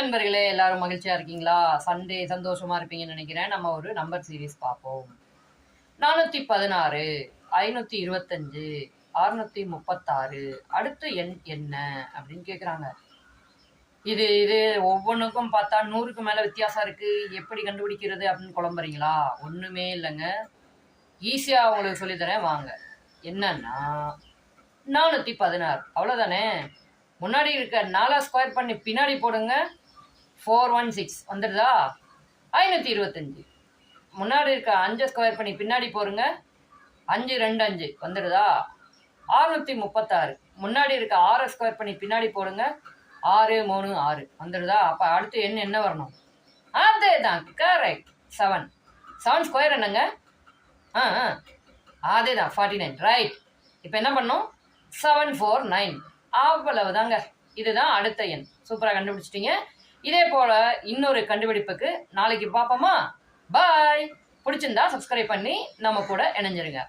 நண்பர்களே, எல்லாரும் மகிழ்ச்சியா இருக்கீங்களா? சண்டே சந்தோஷமா இருப்பீங்கன்னு நினைக்கிறேன். நம்ம ஒரு நம்பர் சீரிஸ் பார்ப்போம். 416, 525, 636 அடுத்த எண் என்ன அப்படின்னு கேக்குறாங்க. இது இது ஒவ்வொன்றுக்கும் பார்த்தா 100க்கு மேல வித்தியாசம் இருக்கு. எப்படி கண்டுபிடிக்கிறது அப்படின்னு குழம்புறீங்களா? ஒண்ணுமே இல்லைங்க. ஈஸியா உங்களுக்கு சொல்லித்தரேன் வாங்க. என்னன்னா 416 அவ்வளவுதானே. முன்னாடி இருக்க 4 ஸ்கொயர் பண்ணி பின்னாடி போடுங்க. 416 வந்துடுதா? 525 முன்னாடி இருக்க 5 ஸ்கொயர் பண்ணி பின்னாடி போடுங்க. 525 வந்துடுதா? 636 முன்னாடி இருக்க 6 ஸ்கொயர் பண்ணி பின்னாடி போடுங்க. 636 வந்துடுதா? அப்ப அடுத்து என்ன வரணும்? அதே தான், கரெக்ட். 7 ஸ்கொயர் என்னங்க? அதே தான் 49, ரைட். இப்போ என்ன பண்ணும்? 749 அவ்வளவுதாங்க. இதுதான் அடுத்த எண். சூப்பராக கண்டுபிடிச்சிட்டீங்க. இதே போல இன்னொரு கண்டுபிடிப்புக்கு நாளைக்கு பார்ப்போமா? பாய். பிடிச்சிருந்தா சப்ஸ்கிரைப் பண்ணி நம்ம கூட இணைஞ்சிருங்க.